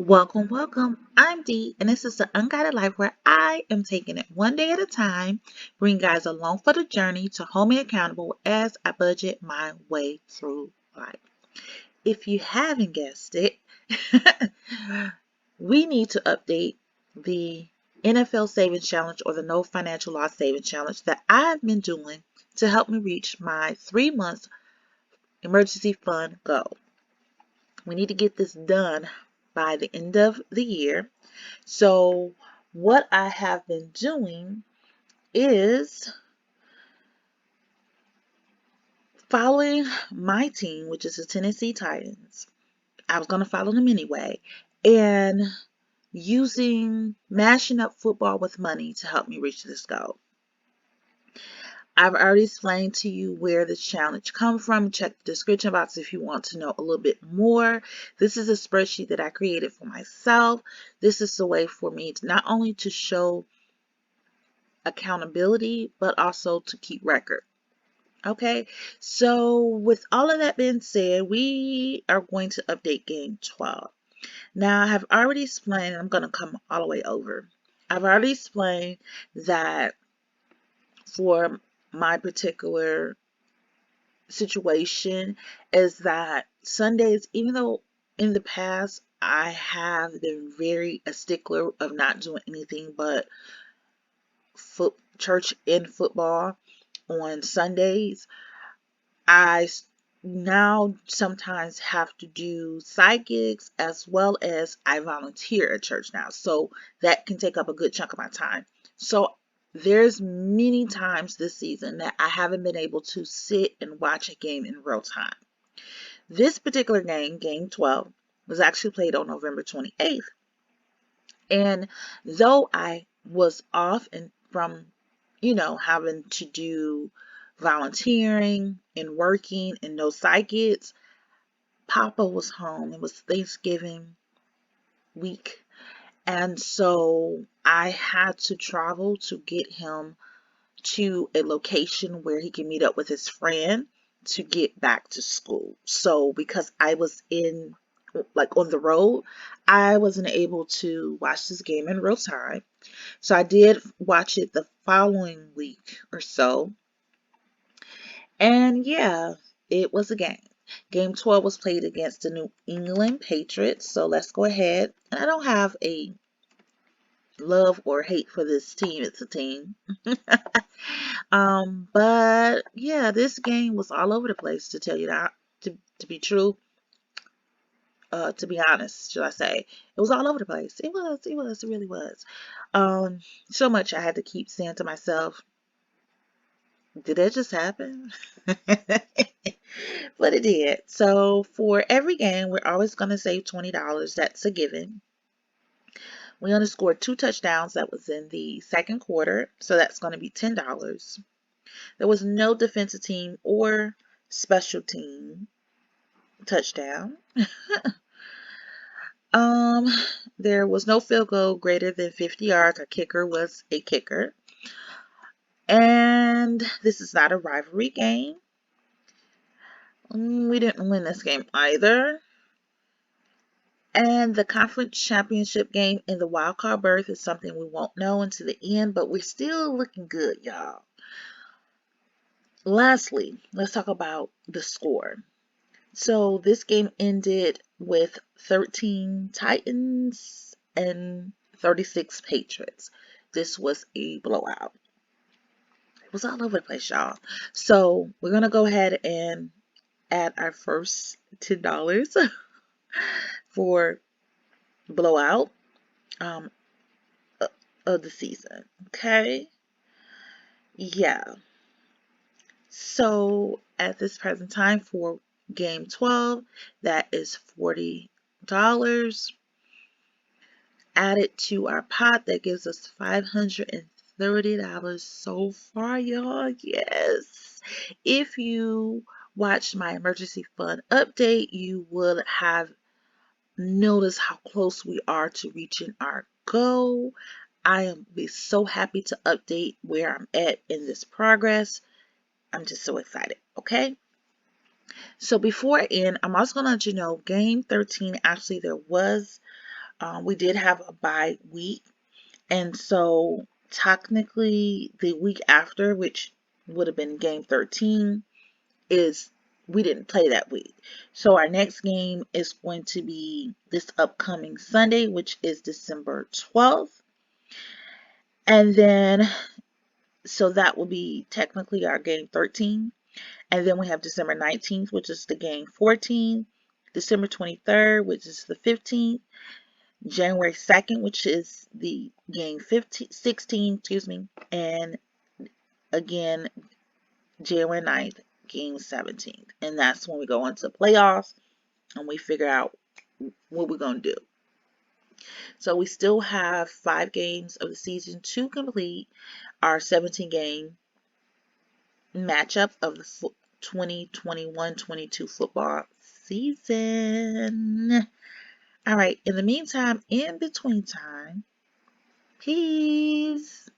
Welcome, welcome. I'm Dee, and this is the Unguided Life where I am taking it one day at a time, bring guys along for the journey to hold me accountable as I budget my way through life. If you haven't guessed it, we need to update the N.F.L Savings Challenge or the No Financial Loss Savings Challenge that I've been doing to help me reach my 3 month emergency fund goal. We need to get this done by the end of the year. So what I have been doing is following my team, which is the Tennessee Titans. I was going to follow them anyway, and mashing up football with money to help me reach this goal. I've already explained to you where this challenge comes from. Check the description box if you want to know a little bit more. This is a spreadsheet that I created for myself. This is the way for me to not only to show accountability, but also to keep record. Okay, so with all of that being said, we are going to update game 12. Now, I have already explained, I'm going to come all the way over. I've already explained that for my particular situation is that Sundays, even though in the past I have been very a stickler of not doing anything but church and football on Sundays, I now sometimes have to do side gigs as well as I volunteer at church now. So that can take up a good chunk of my time. So there's many times this season that I haven't been able to sit and watch a game in real time. This particular game, game 12, was actually played on November 28th. And though I was off and from, having to do volunteering and working and no side gigs, Papa was home. It was Thanksgiving week. And so I had to travel to get him to a location where he can meet up with his friend to get back to school. So because I was on the road, I wasn't able to watch this game in real time. So I did watch it the following week or so. And yeah, it was a game. Game 12 was played against the New England Patriots. So let's go ahead. And I don't have a love or hate for this team. It's a team. But yeah, this game was all over the place, to tell you that, to be true. To be honest, should I say, it was all over the place. It really was. So much I had to keep saying to myself, did that just happen? But it did. So for every game, we're always going to save $20. That's a given. We only scored 2 touchdowns. That was in the second quarter. So that's going to be $10. There was no defensive team or special team touchdown. There was no field goal greater than 50 yards. Our kicker was a kicker. And this is not a rivalry game. We didn't win this game either. And the conference championship game in the wild card berth is something we won't know until the end, but we're still looking good, y'all. Lastly, let's talk about the score. So this game ended with 13 Titans and 36 Patriots. This was a blowout. It was all over the place, y'all. So we're going to go ahead and add our first $10 for blowout of the season. Okay? Yeah. So at this present time for game 12, that is $40 added to our pot. That gives us $530 so far, y'all. Yes. If you watched my emergency fund update, you would have noticed how close we are to reaching our goal. I am so happy to update where I'm at in this progress. I'm just so excited. Okay. So before I end, I'm also going to let you know game 13, actually there was We did have a bye week, and so technically the week after, which would have been game 13, is we didn't play that week. So our next game is going to be this upcoming Sunday, which is December 12th. And then, so that will be technically our game 13. And then we have December 19th, which is the game 14, December 23rd, which is the 15th, January 2nd, which is the game 16, excuse me, and again, January 9th, game 17th. And that's when we go into playoffs and we figure out what we're going to do. So we still have 5 games of the season to complete our 17-game matchup of the 2021-22 football season. All right, in the meantime, in between time, peace.